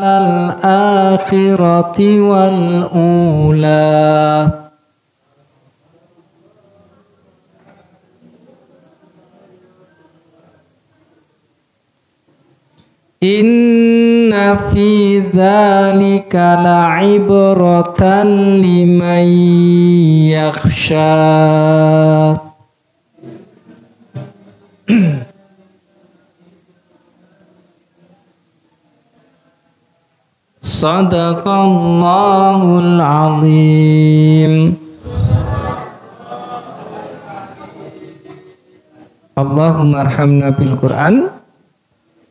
al-akhirati wal ula. Inna fi dzalika la'ibratan liman yakhsha. Sadaqallahul azim. Allahumma arhamna bil Qur'an.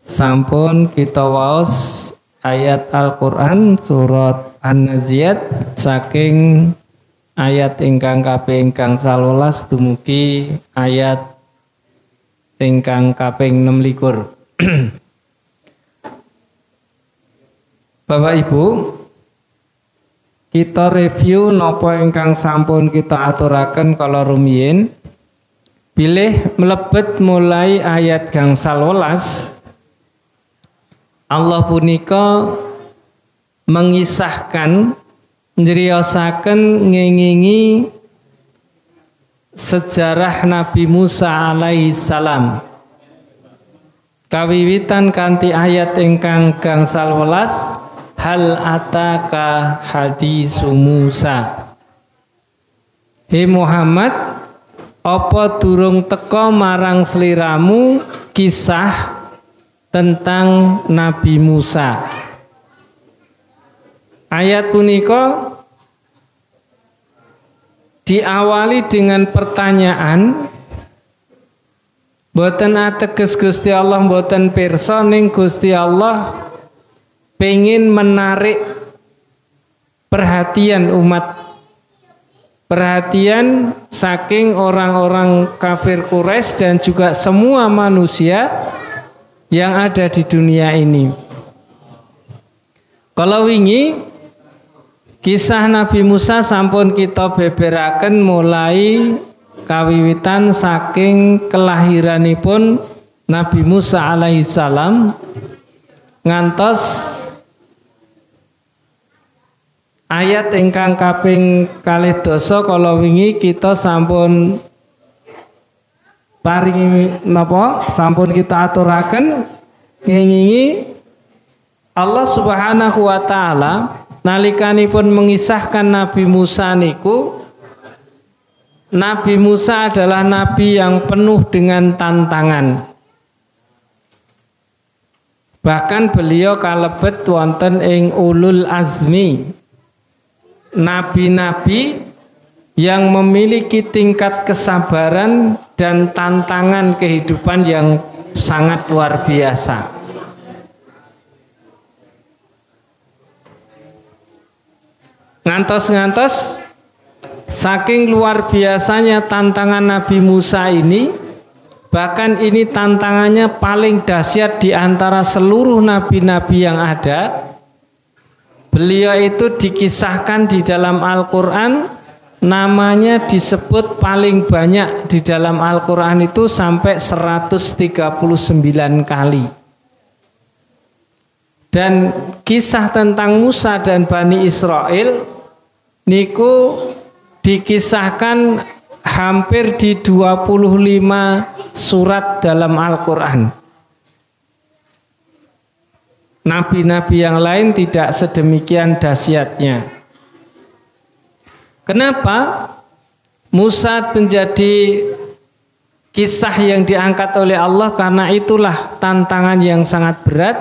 Sampun kita waos ayat Al-Qur'an surat An-Naziat saking ayat ingkang kaping 11 dumugi ayat ingkang kaping 26. Bapak Ibu, kita review napa ingkang sampun kita aturaken kala rumiyin. Bilih mlebet mulai ayat gangsal welas, Allah punika mengisahkan njriyosaken ngengingi sejarah Nabi Musa alaihi salam. Kawiwitan kanthi ayat ingkang gangsal welas, hal ataka hadisu Musa. He Muhammad, apa durung teka marang sliramu kisah tentang Nabi Musa. Ayat punika diawali dengan pertanyaan, boten ateges Gusti Allah boten pirsa ning Gusti Allah pengin menarik perhatian umat, perhatian saking orang-orang kafir Quraisy dan juga semua manusia yang ada di dunia ini. Kalau wingi kisah Nabi Musa sampun kita beberaken mulai kawiwitan saking kelahiranipun Nabi Musa alaihi salam ngantos ayat ingkang kaping 12 kala wingi kita sampun paringi napa sampun kita aturaken ngingi Allah Subhanahu wa taala nalikanipun mengisahkan Nabi Musa niku, Nabi Musa adalah nabi yang penuh dengan tantangan. Bahkan beliau kalebet wonten ing ulul azmi, nabi-nabi yang memiliki tingkat kesabaran dan tantangan kehidupan yang sangat luar biasa. Ngantos-ngantos saking luar biasanya tantangan Nabi Musa ini, bahkan ini tantangannya paling dahsyat di antara seluruh nabi-nabi yang ada. Beliau itu dikisahkan di dalam Al-Quran, namanya disebut paling banyak di dalam Al-Quran itu sampai 139 kali. Dan kisah tentang Musa dan Bani Israel niku dikisahkan hampir di 25 surat dalam Al-Quran. Nabi-nabi yang lain tidak sedemikian dahsyatnya. Kenapa Musa menjadi kisah yang diangkat oleh Allah? Karena itulah tantangan yang sangat berat.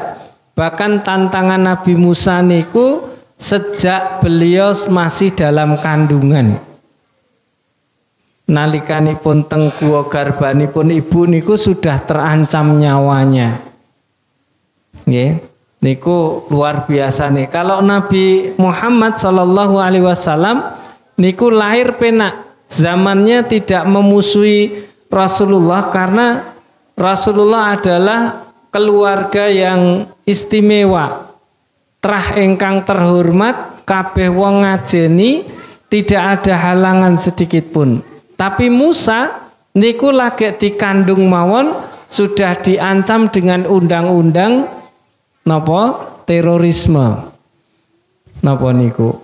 Bahkan tantangan Nabi Musa niku sejak beliau masih dalam kandungan. Nalikanipun teng guwa garbanipun ibu niku sudah terancam nyawanya. Nggih, niku luar biasa nih. Kalau Nabi Muhammad sallallahu alaihi wasallam niku lahir penak, zamannya tidak memusuhi Rasulullah karena Rasulullah adalah keluarga yang istimewa, trah ingkang terhormat, kabeh wong ngajeni, tidak ada halangan sedikit pun. Tapi Musa niku lagi dikandung mawon sudah diancam dengan undang-undang napa terorisme. Napa niku?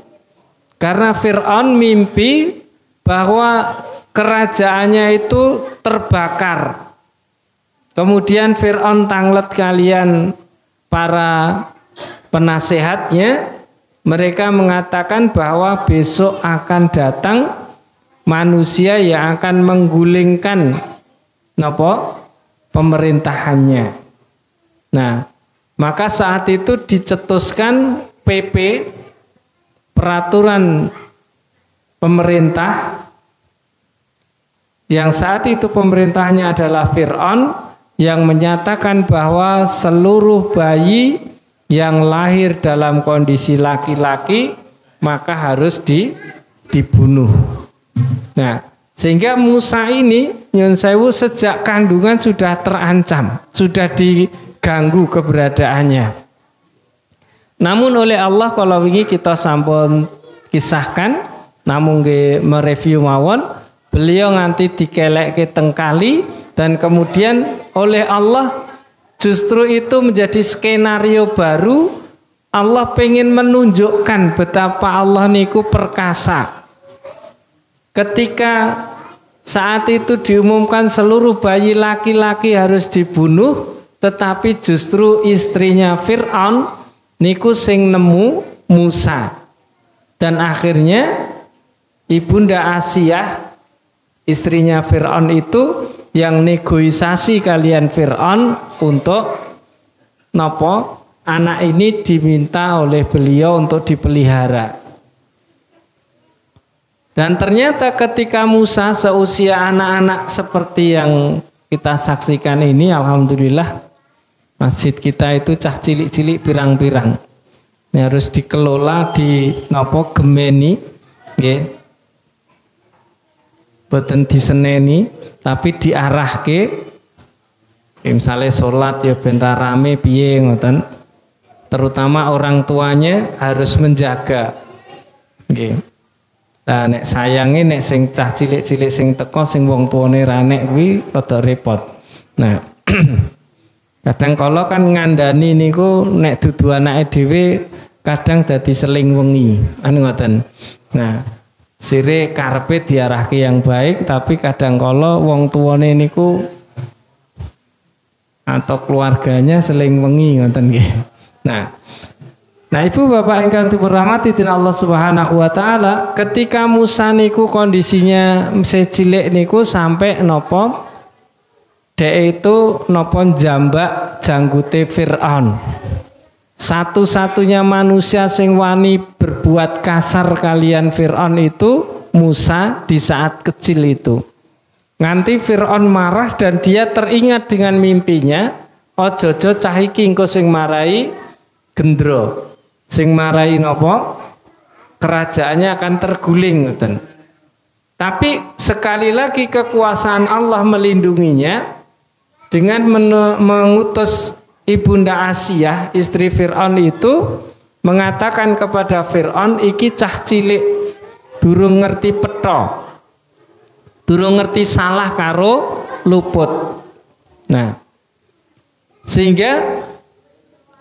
Karena Fir'aun mimpi bahwa kerajaannya itu terbakar. Kemudian Fir'aun tanglet kalian para penasehatnya, mereka mengatakan bahwa besok akan datang manusia yang akan menggulingkan pemerintahannya. Nah, maka saat itu dicetuskan PP, peraturan pemerintah, yang saat itu pemerintahnya adalah Fir'aun, yang menyatakan bahwa seluruh bayi yang lahir dalam kondisi laki-laki maka harus dibunuh. Nah, sehingga Musa ini nyun sewu sejak kandungan sudah terancam, sudah diganggu keberadaannya. Namun oleh Allah, kalau wingi kita sampun kisahkan, namun mereview mawon, beliau nganti dikelekke tengkali, dan kemudian oleh Allah justru itu menjadi skenario baru. Allah pengen menunjukkan betapa Allah niku perkasa. Ketika saat itu diumumkan seluruh bayi laki-laki harus dibunuh, tetapi justru istrinya Fir'aun niku sing nemu Musa. Dan akhirnya Ibunda Asiyah, istrinya Fir'aun itu yang negosiasi kalian Fir'aun untuk anak ini diminta oleh beliau untuk dipelihara. Dan ternyata ketika Musa seusia anak-anak seperti yang kita saksikan ini, alhamdulillah masjid kita itu cah cilik-cilik pirang-pirang. Ini harus dikelola, gemeni, nggih. Boten diseneni, tapi diarahke. Misalnya sholat ya ben rame piye ngoten. Terutama orang tuanya harus menjaga. Nggih. Nah, nek sayange nek sing cah cilik-cilik sing teko sing wong tuane ra nek kuwi rada repot. Nah, kadang kala kan ngandani niku nek dudu anake dhewe kadang dadi seling wengi, ngoten. Nah, sire karepe diarahke yang baik, tapi kadang kala wong tuane niku atau keluarganya seling wengi ngoten nggih. Nah, Ibu Bapak ingkang dirahmati Allah Subhanahu wa taala, ketika Musa niku kondisinya cilik niku sampai dek itu jambak janggute Fir'aun. Satu-satunya manusia sing wani berbuat kasar kalian Fir'aun itu Musa di saat kecil itu. Nganti Fir'aun marah dan dia teringat dengan mimpinya, ojo-ojo cah iki engko sing marai gendro. Sing marai kerajaannya akan terguling ngoten. Tapi sekali lagi kekuasaan Allah melindunginya dengan mengutus Ibunda Asiyah istri Fir'aun itu mengatakan kepada Fir'aun, iki cah cilik durung ngerti petha, durung ngerti salah karo luput. Nah, sehingga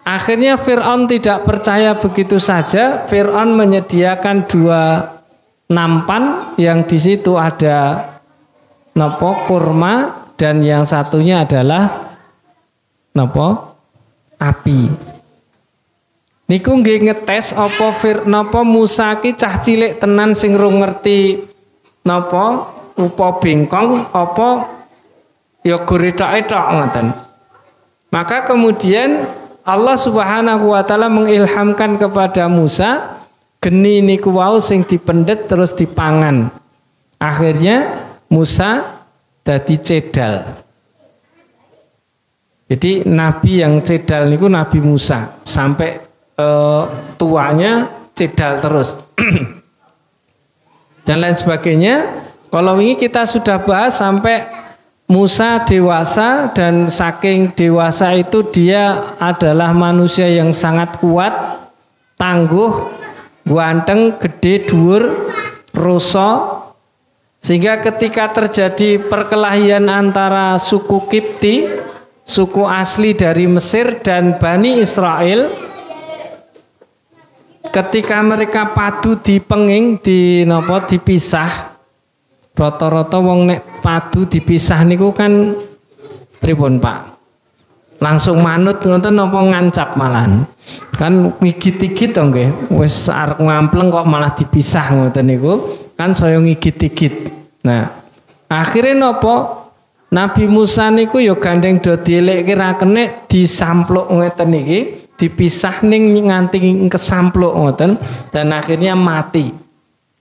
akhirnya Fir'aun tidak percaya begitu saja. Fir'aun menyediakan 2 nampan yang di situ ada kurma dan yang satunya adalah api. Niku nggih ngetes apa Musa ki cah cilik tenan sing rung ngerti upa bengkong apa ya gurithake-tok ngoten. Maka kemudian Allah Subhanahu wa taala mengilhamkan kepada Musa, geni niku wau sing dipendet terus dipangan. Akhirnya Musa dadi cedal. Jadi nabi yang cedal niku Nabi Musa sampai tuanya cedal terus. Dan lain sebagainya. Kalau ini kita sudah bahas sampai Musa dewasa, dan saking dewasa itu dia adalah manusia yang sangat kuat, tangguh, ganteng, gede, dhuwur, roso, sehingga ketika terjadi perkelahian antara suku Kipti, suku asli dari Mesir, dan Bani Israel, ketika mereka padu dipenging dipisah. Rata-rata wong nek padu dipisah niku kan pripun Pak? Langsung manut ngoten napa ngancap malahan? Kan ngigit-igit to nggih. Wis arep ngampleng kok malah dipisah ngoten niku. Kan saya ngigit-igit. Nah, akhirnya napa? Nabi Musa niku ya gandeng do dielekke ra kenek disampluk ngeten iki, dipisah ning nganti kesampluk ngoten dan akhirnya mati.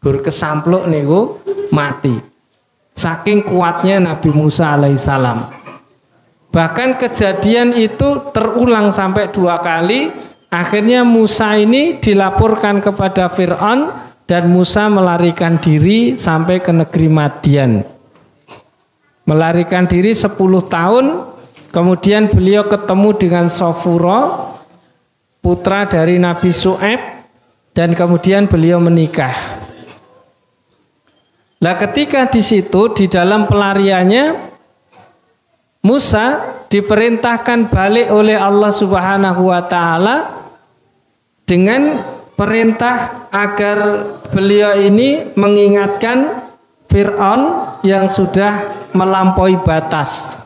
Gur kesampluk niku mati. Saking kuatnya Nabi Musa alaihissalam. Bahkan kejadian itu terulang sampai 2 kali. Akhirnya Musa ini dilaporkan kepada Fir'aun dan Musa melarikan diri sampai ke negeri Madian. Melarikan diri 10 tahun. Kemudian beliau ketemu dengan Sofuro, putra dari Nabi Syuaib, dan kemudian beliau menikah. Nah, ketika di situ di dalam pelariannya Musa diperintahkan balik oleh Allah Subhanahu wa taala dengan perintah agar beliau ini mengingatkan Fir'aun yang sudah melampaui batas.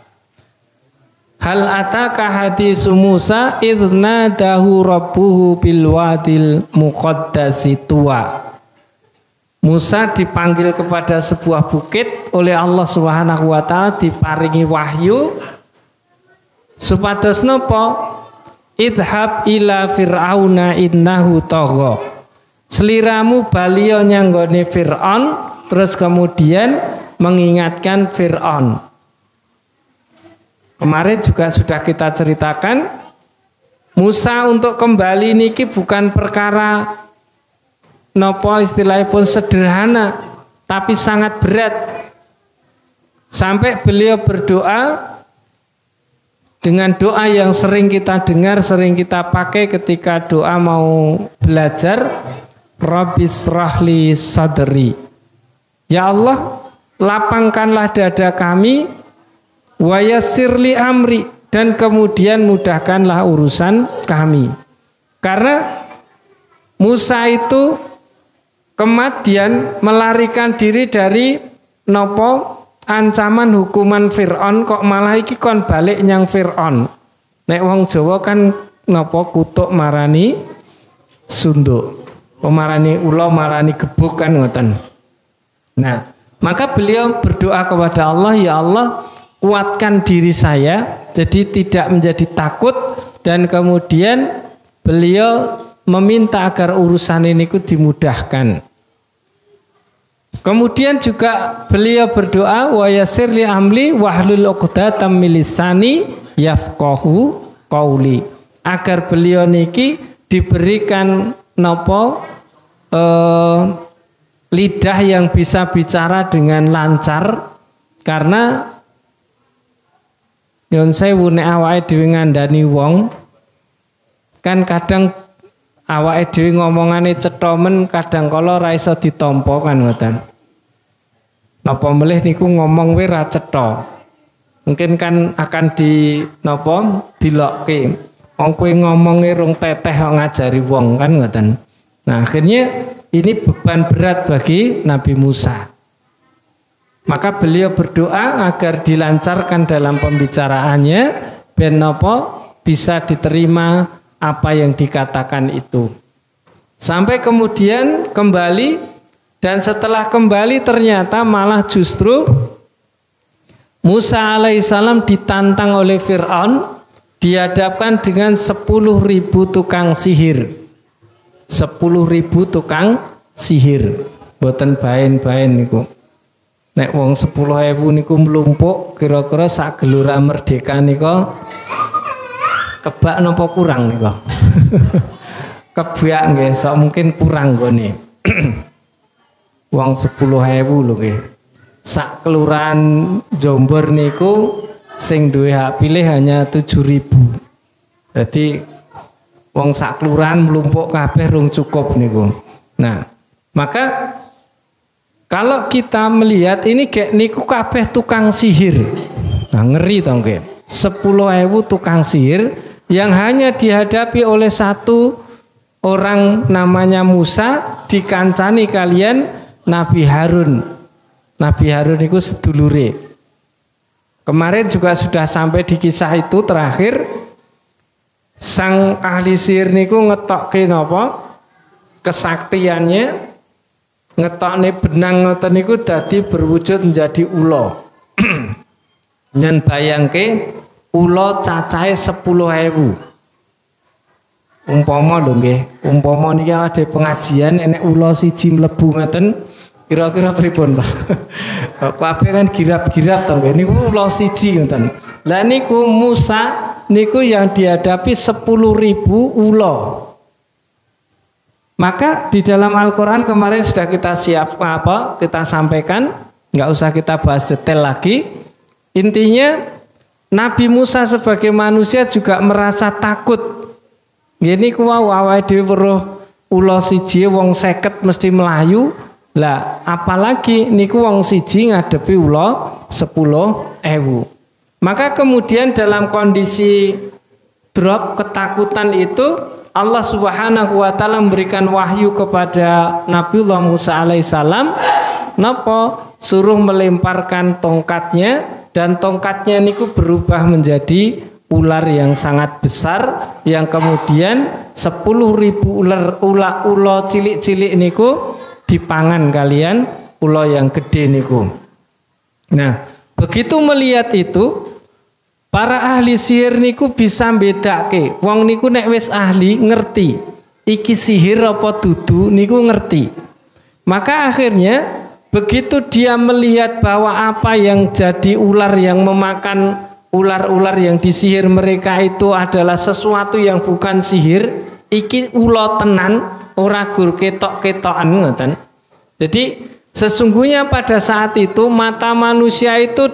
Hal ataka hadisu Musa idz nadahu rabbuhu bil wadil muqaddasi tuwa. Musa dipanggil kepada sebuah bukit oleh Allah Subhanahu wa taala, diparingi wahyu supados napa? Idhab ila fir'auna innahu tagha. Seliramu baliyo nyanggone Fir'aun, terus kemudian mengingatkan Fir'aun. Kemarin juga sudah kita ceritakan, Musa untuk kembali niki bukan perkara nopo istilahnya pun sederhana, tapi sangat berat. Sampai beliau berdoa dengan doa yang sering kita dengar, sering kita pakai ketika doa mau belajar, Rabbis rahli sadri. Ya Allah, lapangkanlah dada kami, wa yassirli amri, dan kemudian mudahkanlah urusan kami. Karena Musa itu kemudian melarikan diri dari nopo ancaman hukuman Fir'aun, kok malah iki kon balik nyang Fir'aun. Nek wong Jawa kan nopo kutuk marani sunduk, pemarani ula marani gebuk kan ngoten. Nah, maka beliau berdoa kepada Allah, ya Allah, kuatkan diri saya jadi tidak menjadi takut, dan kemudian beliau meminta agar urusan ini dimudahkan. Kemudian juga beliau berdoa wa yassir li amli wahlul 'uqdatam min lisani yafqahu qauli, agar beliau niki diberikan nopo lidah yang bisa bicara dengan lancar. Karena yon sewu nek awake dhewe ngandani wong kan kadang awake dhewe ngomongane cetha men, kadang kala ora iso ditampa kan ngoten. Napa melih niku ngomong we ra cetha. Mungkin kan akan di napa dilokke. Wong kowe ngomonge rung teteh kok ngajari wong kan ngoten. Nah, akhirnya ini beban berat bagi Nabi Musa. Maka beliau berdoa agar dilancarkan dalam pembicaraannya, ben napa bisa diterima apa yang dikatakan itu. Sampai kemudian kembali, dan setelah kembali ternyata malah justru Musa alaihissalam ditantang oleh Fir'aun, dihadapkan dengan 10.000 tukang sihir. 10.000 tukang sihir. Boten bain-bain niku. Nek wong 10.000 niku mlumpuk, kira-kira sak gelora merdeka nika kebak napa kurang nika. Kebak nggih, sok mungkin kurang gone. Wong 10.000 lho nggih. Sak kelurahan Jombor niku sing duwe hak pilih hanya 7.000. Jadi wong sak kelurahan mlumpuk kabeh rung cukup niku. Nah, maka kalau kita melihat ini kayak niku kabeh tukang sihir. Nah, ngeri to nggih. 10.000 tukang sihir yang hanya dihadapi oleh satu orang namanya Musa dikancani kalian Nabi Harun. Nabi Harun itu sedulure. Kemarin juga sudah sampai di kisah itu terakhir. Sang ahli sihir niku ngetokke napa? Kesaktiannya, ngetokne benang ngoten niku dadi berwujud menjadi ula. Dan bayangke ula cacahe 10.000. Umpama lho nggih, umpama niki ada pengajian enek ula siji mlebu ngoten, kira-kira pripun, Pak? Kabeh kan girap-girap to nggih, niku ula siji ngoten. Lah niku Musa niku yang dihadapi 10.000 ula. Maka di dalam Al-Qur'an kemarin sudah kita kita sampaikan, nggak usah kita bahas detail lagi. Intinya Nabi Musa sebagai manusia juga merasa takut. Gini ku awake dhewe weruh ula siji wong 50 mesti melayu. Lah apalagi niku wong siji ngadepi ula 10.000. Maka kemudian dalam kondisi drop ketakutan itu Allah Subhanahu wa taala memberikan wahyu kepada Nabiullah Musa alaihissalam, napa suruh melemparkan tongkatnya, dan tongkatnya niku berubah menjadi ular yang sangat besar yang kemudian 10.000 ular cilik-cilik niku dipangan kalian ulo yang gede niku. Nah, begitu melihat itu para ahli sihir niku bisa bedake. Wong niku nek wis ahli ngerti iki sihir apa dudu niku ngerti. Maka akhirnya begitu dia melihat bahwa apa yang jadi ular yang memakan ular-ular yang disihir mereka itu adalah sesuatu yang bukan sihir, iki ulo tenan, ora gur ketok-ketokan ngoten. Jadi sesungguhnya pada saat itu mata manusia itu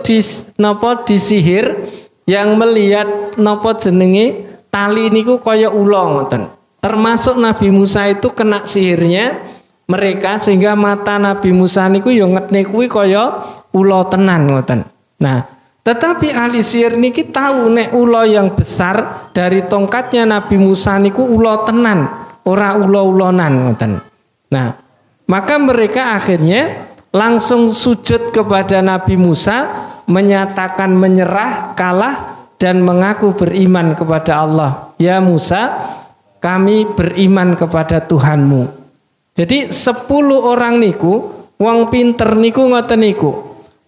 disihir, yang melihat napa jenenge tali niku kaya ula ngoten. Termasuk Nabi Musa itu kena sihirnya mereka sehingga mata Nabi Musa niku yo ngetne kuwi kaya ula tenan ngoten. Nah, tetapi ahli sihir niki tahu nek ula yang besar dari tongkatnya Nabi Musa niku ula tenan, ora ula-ulanan ngoten. Nah, maka mereka akhirnya langsung sujud kepada Nabi Musa, menyatakan menyerah, kalah, dan mengaku beriman kepada Allah. Ya Musa, kami beriman kepada Tuhanmu. Jadi 10 orang niku, wong pinter niku ngoten niku.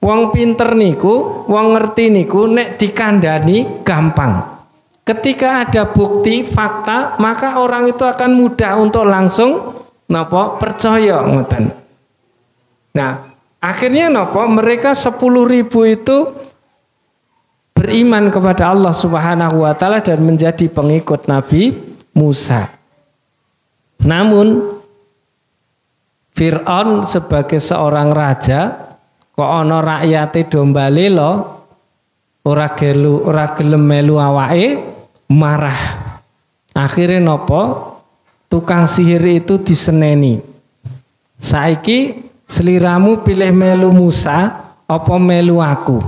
Wong pinter niku, wong ngerti niku, nek dikandani gampang. Ketika ada bukti, fakta, maka orang itu akan mudah untuk langsung napa percaya ngoten. Nah, akhirnya napa mereka 10.000 itu beriman kepada Allah Subhanahu wa taala dan menjadi pengikut Nabi Musa. Namun Fir'aun sebagai seorang raja kok ana rakyate do mbalelo ora gelem melu awake, marah. Akhirnya napa? Tukang sihir itu diseneni. Saiki seliramu pilih melu Musa apa melu aku?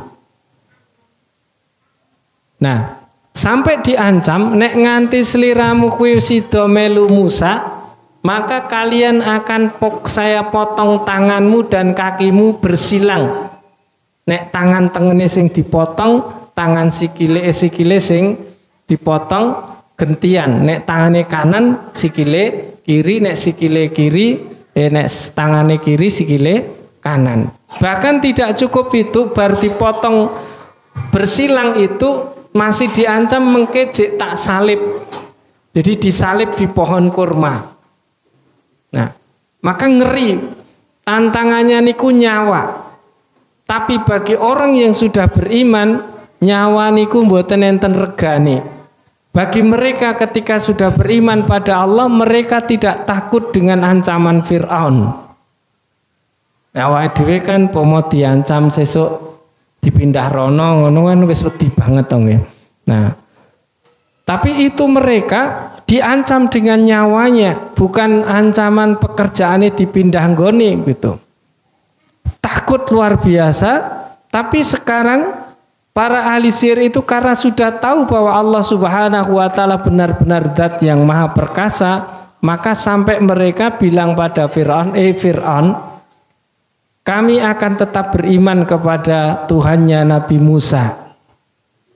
Nah, sampai diancam nek nganti seliramu kuwi sida melu Musa, maka kalian akan saya potong tanganmu dan kakimu bersilang. Nek tangan tengene sing dipotong, tangan sikile sing dipotong gentian. Nek tangane kanan sikile kiri, nek sikile kiri, nek tangane kiri sikile kanan. Bahkan tidak cukup itu, bar dipotong bersilang itu masih diancam mengkejek tak salib. Jadi disalib di pohon kurma. Nah, maka ngeri, tantangannya niku nyawa. Tapi bagi orang yang sudah beriman, nyawa niku mboten enten regane. Bagi mereka ketika sudah beriman pada Allah, mereka tidak takut dengan ancaman Fir'aun. Awake dhewe kan pomo diancam sesuk dipindah rono ngono kan wis wedi banget to nggih. Nah, tapi itu mereka diancam dengan nyawanya, bukan ancaman pekerjaannya dipindah nggone gitu. Takut luar biasa, tapi sekarang para ahli sihir itu karena sudah tahu bahwa Allah Subhanahu wa taala benar-benar zat yang maha perkasa, maka sampai mereka bilang pada Fir'aun, Fir'aun, kami akan tetap beriman kepada Tuhannya Nabi Musa.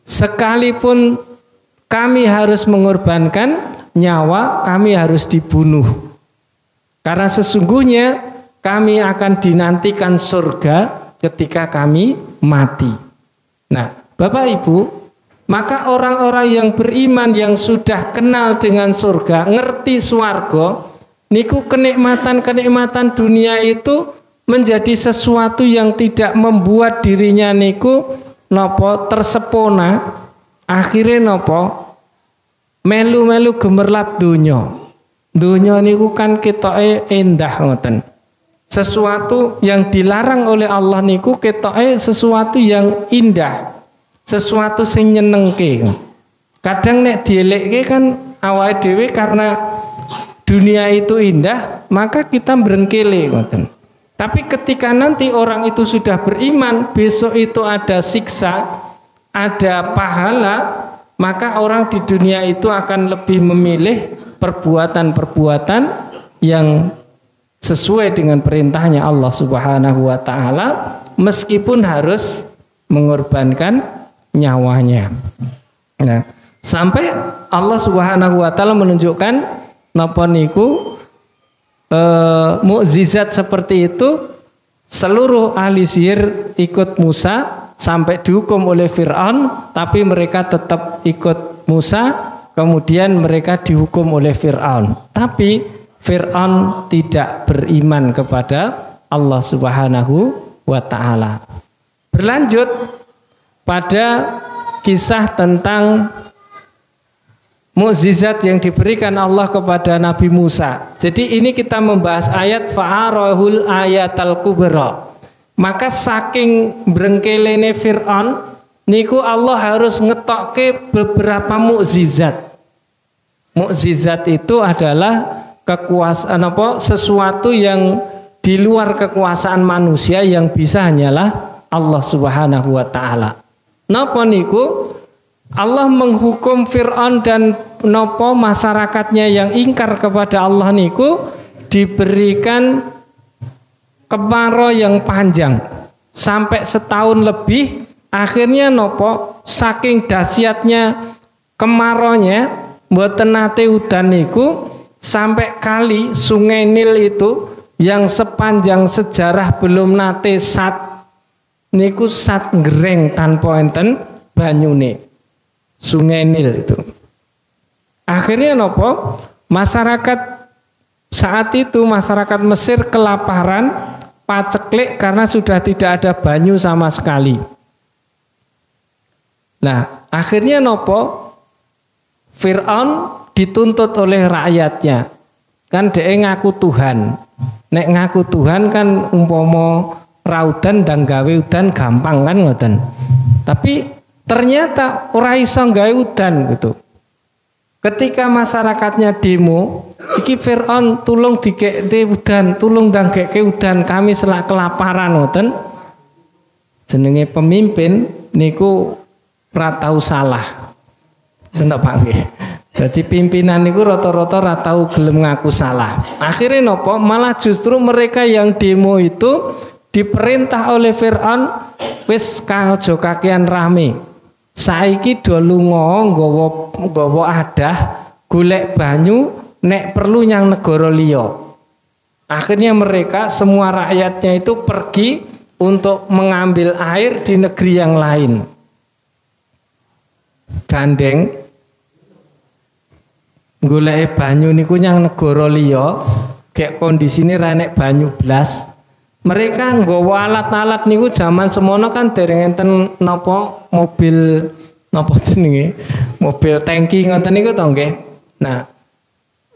Sekalipun kami harus mengorbankan nyawa, kami harus dibunuh. Karena sesungguhnya kami akan dinantikan surga ketika kami mati. Nah, Bapak Ibu, maka orang-orang yang beriman yang sudah kenal dengan surga, ngerti swarga, niku kenikmatan-kenikmatan dunia itu menjadi sesuatu yang tidak membuat dirinya niku nopo tersepona, akhirnya nopo melu-melu gemerlap dunya. Dunya niku kan ketoke endah ngoten. Sesuatu yang dilarang oleh Allah niku ketoke sesuatu yang indah, sesuatu sing nyenengke. Kadang nek dielekke kan awake dhewe karena dunia itu indah, maka kita berengkele ngoten. Tapi ketika nanti orang itu sudah beriman, besok itu ada siksa, ada pahala, maka orang di dunia itu akan lebih memilih perbuatan-perbuatan yang sesuai dengan perintahnya Allah Subhanahu wa taala, meskipun harus mengorbankan nyawanya. Nah, sampai Allah Subhanahu wa taala menunjukkan napa niku mukjizat seperti itu, seluruh ahli sihir ikut Musa sampai dihukum oleh Fir'aun, tapi mereka tetap ikut Musa, kemudian mereka dihukum oleh Fir'aun. Tapi Fir'aun tidak beriman kepada Allah Subhanahu wa ta'ala. Berlanjut pada kisah tentang mukjizat yang diberikan Allah kepada Nabi Musa. Jadi ini kita membahas ayat fa'arahul ayatal kubra. Maka saking brengkelene Fir'aun niku Allah harus ngetokke beberapa mukjizat. Mukjizat itu adalah kekuasaan sesuatu yang di luar kekuasaan manusia yang bisa hanyalah Allah Subhanahu wa taala. Napa niku? Allah menghukum Fir'aun dan nopo masyarakatnya yang ingkar kepada Allah niku diberikan kemarau yang panjang sampai setahun lebih. Akhirnya nopo saking dahsyatnya kemaraunya mboten nate udan niku, sampai kali Sungai Nil itu yang sepanjang sejarah belum nate sat niku sat ngereng tanpa enten banyune. Sungai Nil itu. Akhirnya nopo? Masyarakat saat itu masyarakat Mesir kelaparan, paceklik karena sudah tidak ada banyu sama sekali. Nah, akhirnya nopo? Fir'aun dituntut oleh rakyatnya. Kan dia ngaku Tuhan. Nek ngaku Tuhan kan umpomo raudan dan gawe udan gampang kan ngoten. Tapi ternyata ora iso gawe udan gitu. Ketika masyarakatnya demo, iki Fir'aun tulung dikekte udan, tulung ndangkeke udan, kami selak kelaparan ngoten. Jenenge pemimpin niku ora tau salah. Tentu Pak nggih. Jadi pimpinan niku rata-rata ora tau gelem ngaku salah. Akhirnya nopo? Malah justru mereka yang demo itu diperintah oleh Fir'aun, wis aja kakean rame. Saiki do lunga nggawa adah golek banyu nek perlu nyang negara liya. Akhirnya mereka semua rakyatnya itu pergi untuk mengambil air di negeri yang lain. Gandeng golek banyu niku nyang negara liya, gek kondisine ra nek banyu blas. Mereka nggawa alat-alat niku zaman semono kan dereng enten napa mobil napa jenenge? Mobil tangki ngoten niku to nggih. Nah,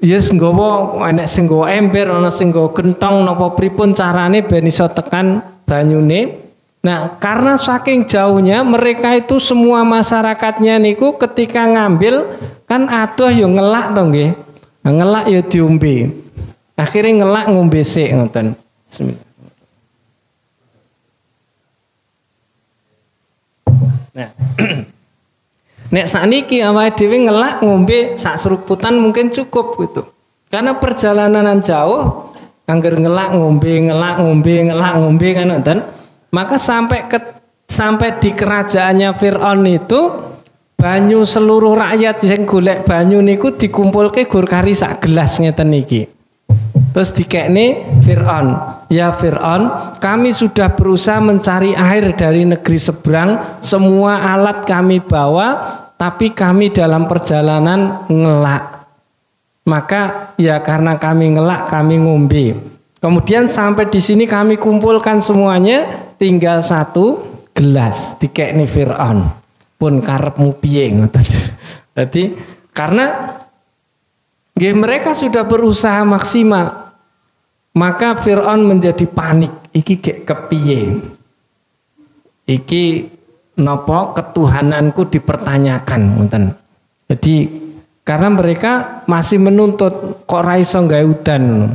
yes nggawa enek sing nggawa ember, ana sing nggawa gentong napa pripun carane ben iso tekan banyune. Nah, karena saking jauhnya mereka itu semua masyarakatnya niku ketika ngambil kan adoh yo ngelak to nggih. Nah, ngelak yo diombe. Akhirnya ngelak ngombe sik ngoten. Bismillah. Nah, nek sakniki awake dhewe ngelak ngombe sak seruputan mungkin cukup gitu. Karena perjalanan jauh, angger ngelak ngombe kan nonton. Maka sampai di kerajaannya Fir'aun itu banyu seluruh rakyat yang golek banyu niku dikumpulke gur kari sak gelas ngeten iki. Terus dikekne Fir'aun, ya Fir'aun, kami sudah berusaha mencari air dari negeri seberang, semua alat kami bawa, tapi kami dalam perjalanan ngelak. Maka ya karena kami ngelak, kami ngombe. Kemudian sampai di sini kami kumpulkan semuanya, tinggal satu gelas. Dikekne Fir'aun, pun karepmu piye ngoten. Jadi karena mereka sudah berusaha maksimal, maka Fir'aun menjadi panik. Iki gek kepiye? Iki nopo ketuhananku dipertanyakan ngoten. Jadi karena mereka masih menuntut kok ra iso gawe udan.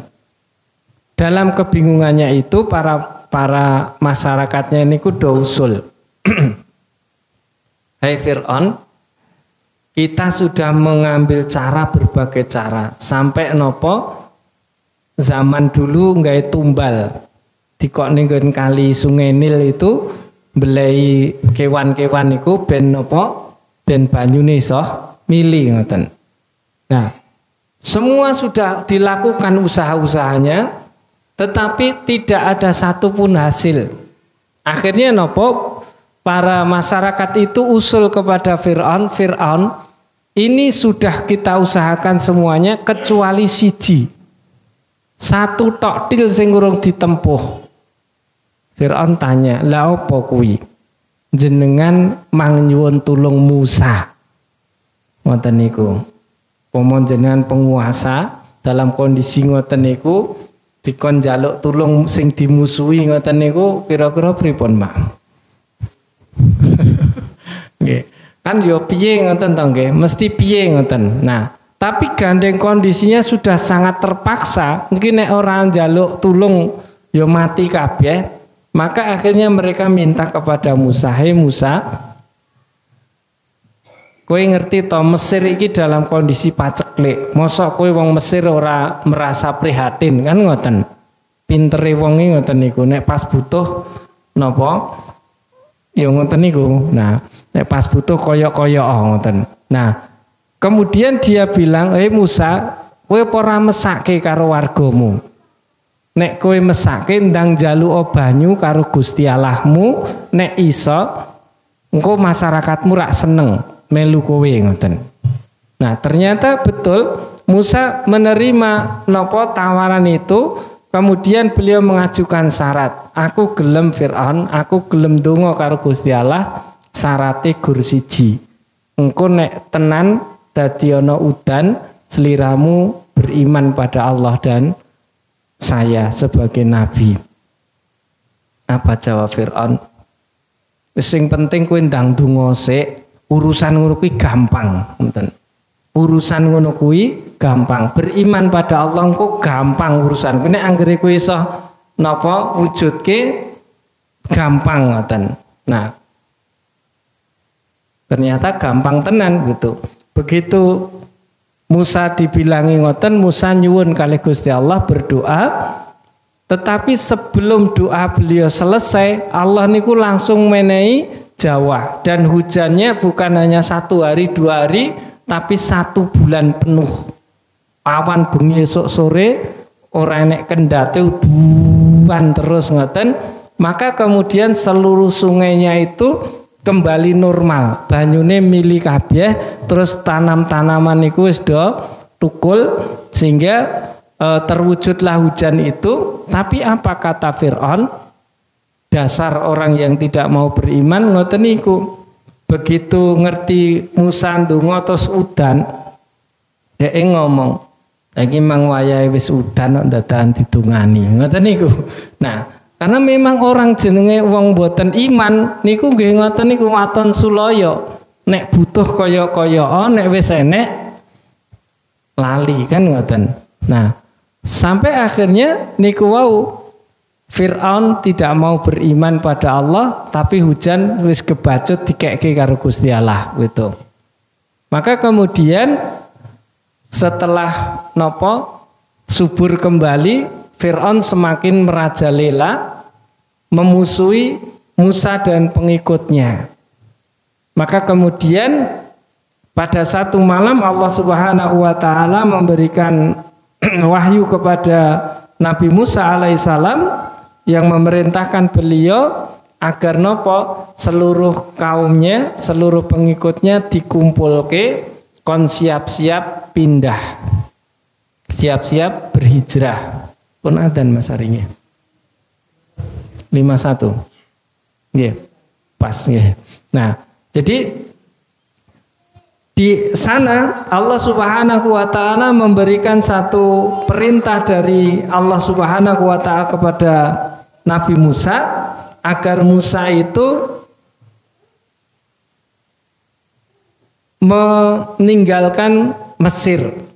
Dalam kebingungannya itu para masyarakatnya niku do usul. Hai Fir'aun, kita sudah mengambil cara berbagai cara sampai nopo zaman dulu gawe tumbal dikok ning kali Sungai Nil itu belai kewan-kewan niku ben nopo ben banyune iso mili ngoten. Nah, semua sudah dilakukan usaha-usahanya, tetapi tidak ada satupun hasil. Akhirnya nopo para masyarakat itu usul kepada Fir'aun, Fir'aun, ini sudah kita usahakan semuanya kecuali siji. Satu tok til sing urung ditempuh. Fir'aun tanya, "Lah opo kuwi? Jenengan mang nyuwun tulung Musa." Ngoten niku. Pomon jenengan penguasa dalam kondisi ngoten niku dikon njaluk tulung sing dimusuhi ngoten niku kira-kira pripun, Pak? Nggih. Kan yo piye ngoten to nggih, mesti piye ngoten. Nah, tapi gandeng kondisinya sudah sangat terpaksa, mungkin nek ora njaluk tulung yo mati kabeh. Maka akhirnya mereka minta kepada Musa, "Hei Musa, kowe ngerti to Mesir iki dalam kondisi paceklik. Mosok kowe wong Mesir ora merasa prihatin kan ngoten. Pintere wong iki ngoten niku nek pas butuh napa ya ngoten niku. Nah, nek pas butuh koyok-koyok ngoten. Nah, kemudian dia bilang, "Hei Musa, kowe ora mesake karo wargamu. Nek kowe mesake ndang njaluk banyu karo Gusti Allahmu, nek iso engko masyarakatmu rak seneng melu kowe ngoten." Nah, ternyata betul Musa menerima nopo tawaran itu, kemudian beliau mengajukan syarat. "Aku gelem Fir'aun, aku gelem donga karo Gusti Allah, syarate gur siji. Engko nek tenan dadi ana udan, sliramu beriman pada Allah dan saya sebagai nabi." Apa jawab Fir'aun? Sing penting kowe ndang donga sik. Urusan ngono kuwi gampang, ngoten. Urusan ngono kuwi gampang. Beriman pada Allah kok gampang urusan. Nek anggere kowe iso napa wujudke gampang ngoten. Nah, ternyata gampang tenan gitu. Begitu Musa dibilangi ngoten, Musa nyuwun kali Gusti Allah berdoa. Tetapi sebelum doa beliau selesai, Allah niku langsung menehi Jawa, dan hujannya bukan hanya 1 hari 2 hari, tapi 1 bulan penuh. Awan bengi esuk sore ora enek kendate udan terus ngoten. Maka kemudian seluruh sungainya itu kembali normal, banyune mili kabeh, terus tanam-tanaman niku wis do tukul sehingga terwujudlah hujan itu. Tapi apa kata Fir'aun? Dasar orang yang tidak mau beriman ngoten niku. Begitu ngerti Musa ndonga terus udan, dhek ngomong, "Iki mang wayahe wis udan kok dadakan didongani." Ngoten niku. Nah, karena memang orang jenenge wong boten iman niku nggih ngoten niku waton sulaya. Nek butuh kaya-kaya, nek wis enek lali kan ngoten. Nah, sampai akhirnya niku wau Fir'aun tidak mau beriman pada Allah, tapi hujan wis kebacut dikekke karo Gusti Allah gitu. Maka kemudian setelah nopo subur kembali, Fir'aun semakin merajalela memusuhi Musa dan pengikutnya. Maka kemudian pada satu malam Allah Subhanahu wa taala memberikan wahyu kepada Nabi Musa alaihissalam yang memerintahkan beliau agar nopo seluruh kaumnya, seluruh pengikutnya dikumpulke kon siap-siap pindah. Siap-siap berhijrah. Pun adzan Mas Arinya. 51. Nggih. Pas nggih. Nah, jadi di sana Allah Subhanahu wa taala memberikan satu perintah dari Allah Subhanahu wa taala kepada Nabi Musa agar Musa itu meninggalkan Mesir.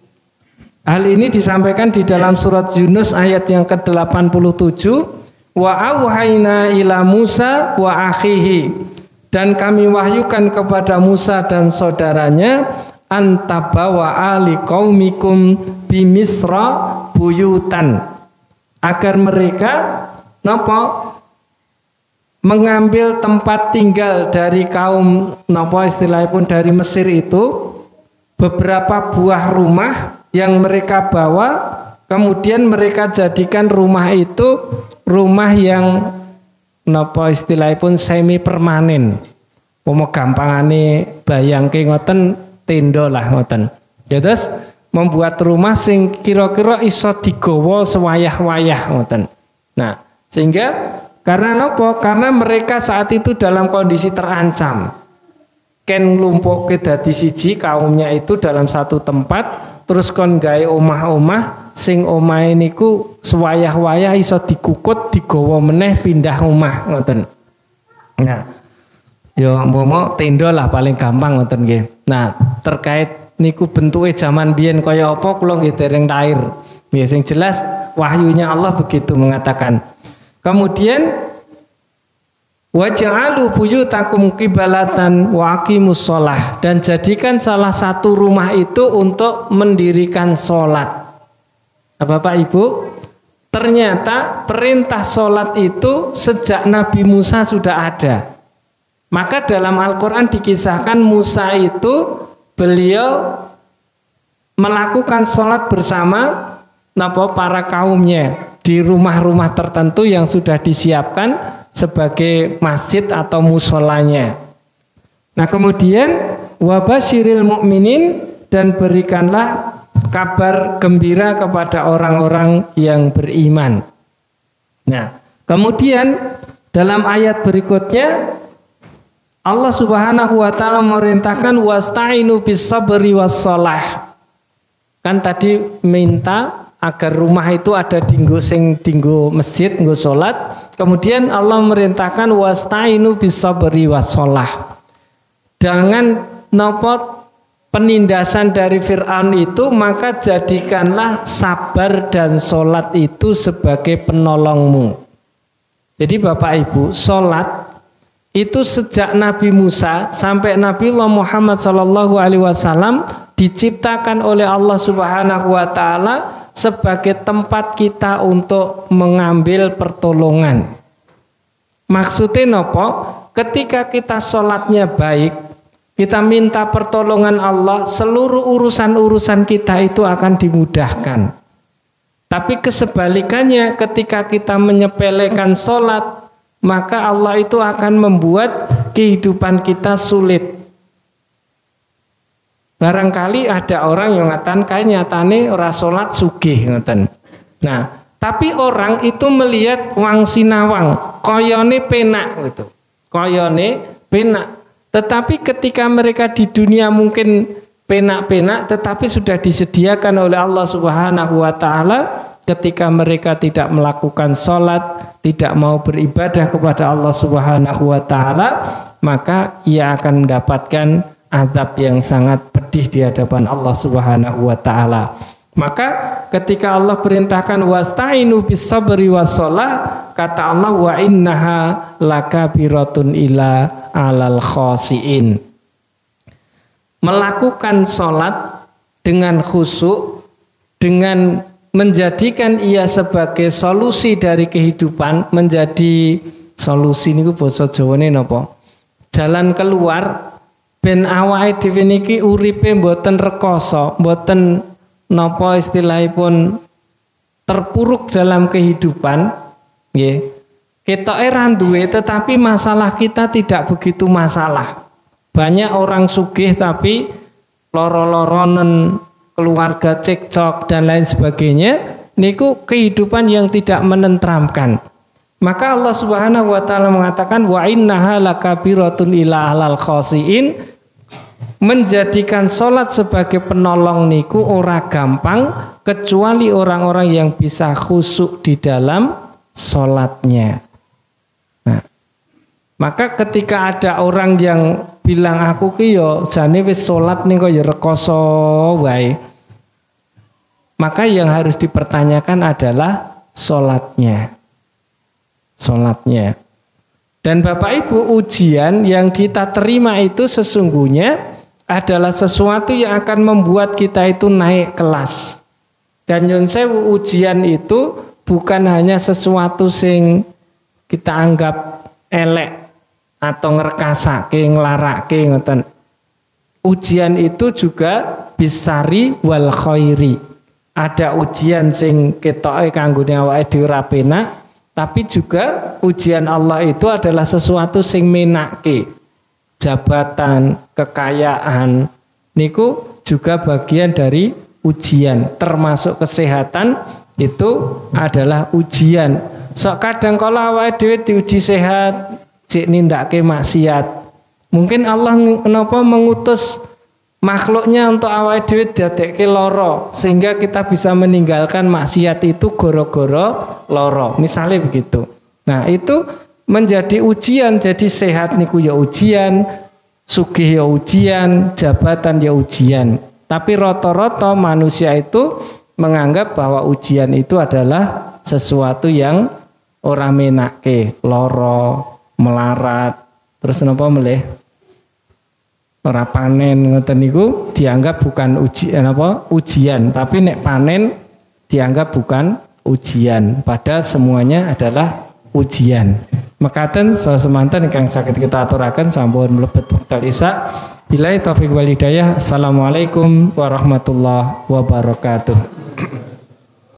Hal ini disampaikan di dalam surat Yunus ayat yang ke-87, wa auhayna ila Musa wa akhihi, dan kami wahyukan kepada Musa dan saudaranya antabawa ali qaumikum bimisra buyutan, agar mereka mengambil tempat tinggal dari kaum istilahnya pun dari Mesir itu beberapa buah rumah yang mereka bawa, kemudian mereka jadikan rumah itu rumah yang istilahnya pun semi permanen. Gampangane bayangke ngoten tenda lah ngoten. Ya terus membuat rumah sing kira-kira iso digawa sewayah-wayah ngoten. Nah, sehingga karena nopo? Karena mereka saat itu dalam kondisi terancam. Ken lumpuh ke dadi siji kaumnya itu dalam satu tempat, terus kon gawe omah-omah sing omahe niku sewayah-wayah iso dikukut, digawa meneh pindah omah ngoten. Nah, yo umpama tenda lah paling gampang ngoten nggih. Nah, terkait niku bentuke zaman biyen kaya apa kula nggih dereng tair. Nggih sing jelas wahyunya Allah begitu mengatakan. Kemudian waj'alu buyutakum qiblatan wa aqimus shalah, dan jadikan salah satu rumah itu untuk mendirikan salat. Bapak Ibu, ternyata perintah salat itu sejak Nabi Musa sudah ada. Maka dalam Al-Qur'an dikisahkan Musa itu beliau melakukan salat bersama para kaumnya di rumah-rumah tertentu yang sudah disiapkan sebagai masjid atau musolanya. Nah, kemudian wabasyiril mu'minin, dan berikanlah kabar gembira kepada orang-orang yang beriman. Nah, kemudian dalam ayat berikutnya Allah Subhanahu wa taala memerintahkan wasta'inu bis sabri was shalah. Kan tadi minta agar rumah itu ada dinggo sing dinggo masjid, nggo salat. Kemudian Allah merintahkan wasta'inu bis sabri was shalah. Jangan nopo penindasan dari Fir'aun itu, maka jadikanlah sabar dan salat itu sebagai penolongmu. Jadi Bapak Ibu, salat itu sejak Nabi Musa sampai Nabi Muhammad SAW diciptakan oleh Allah Subhanahu wa taala sebagai tempat kita untuk mengambil pertolongan. Maksudnya nopo? Ketika kita sholatnya baik, kita minta pertolongan Allah, seluruh urusan-urusan kita itu akan dimudahkan. Tapi kesebalikannya, ketika kita menyepelekan sholat, maka Allah itu akan membuat kehidupan kita sulit. Barangkali ada orang yang ngatakan kayak nyatane ora salat sugih ngoten. Nah, tapi orang itu melihat wang sinawang, koyone penak gitu. Koyone penak. Tetapi ketika mereka di dunia mungkin penak-penak, tetapi sudah disediakan oleh Allah Subhanahu wa taala ketika mereka tidak melakukan sholat, tidak mau beribadah kepada Allah Subhanahu wa taala, maka ia akan mendapatkan azab yang sangat pedih di hadapan Allah Subhanahu wa taala. Maka ketika Allah perintahkan wasta'inu bis sabri was shalah, kata Allah wa innaha lakabiratun ila alal khasiin. Melakukan sholat dengan khusyuk, dengan menjadikan ia sebagai solusi dari kehidupan, menjadi solusi niku basa Jawane napa? Jalan keluar ben awake dhewe niki uripe mboten rekoso, mboten napa istilahipun terpuruk dalam kehidupan, nggih. Ketoke ra duwe tetapi masalah kita tidak begitu masalah. Banyak orang sugih tapi loro-loronen, keluarga cekcok dan lain sebagainya, niku kehidupan yang tidak menenteramkan. Maka Allah Subhanahu wa taala mengatakan wa innaha lakabiratun ila ahlal khasiin, menjadikan salat sebagai penolong niku ora gampang kecuali orang-orang yang bisa khusyuk di dalam salatnya. Nah, maka ketika ada orang yang bilang aku ki yo jane wis salat ning kok ya rekoso wae. Maka yang harus dipertanyakan adalah salatnya. Salatnya. Dan Bapak Ibu, ujian yang kita terima itu sesungguhnya adalah sesuatu yang akan membuat kita itu naik kelas. Dan nyun sewu, ujian itu bukan hanya sesuatu sing kita anggap elek atau ngerkasake, nglarake ngoten. Ujian itu juga bisari wal khairi. Ada ujian sing ketoke kanggone awake dhewe ra penak, tapi juga ujian Allah itu adalah sesuatu sing menake. Jabatan, kekayaan niku juga bagian dari ujian, termasuk kesehatan itu adalah ujian. Sok kadang kala awake dhewe diuji sehat, cek nindake maksiat. Mungkin Allah kenapa mengutus makhluknya untuk awake dhewe dadekke lara sehingga kita bisa meninggalkan maksiat itu goro-goro lara. Misalnya begitu. Nah, itu menjadi ujian. Jadi sehat niku ya ujian, sugih ya ujian, jabatan ya ujian. Tapi rata-rata manusia itu menganggap bahwa ujian itu adalah sesuatu yang ora menake, lara, melarat, terus napa melih ora panen ngoten niku dianggap bukan ujian, tapi nek panen dianggap bukan ujian, padahal semuanya adalah ujian. Mekaten saha semanten ingkang saged kita aturaken sampun mlebet wekdal Isya. Billahi taufik wal hidayah. Assalamualaikum warahmatullahi wabarakatuh.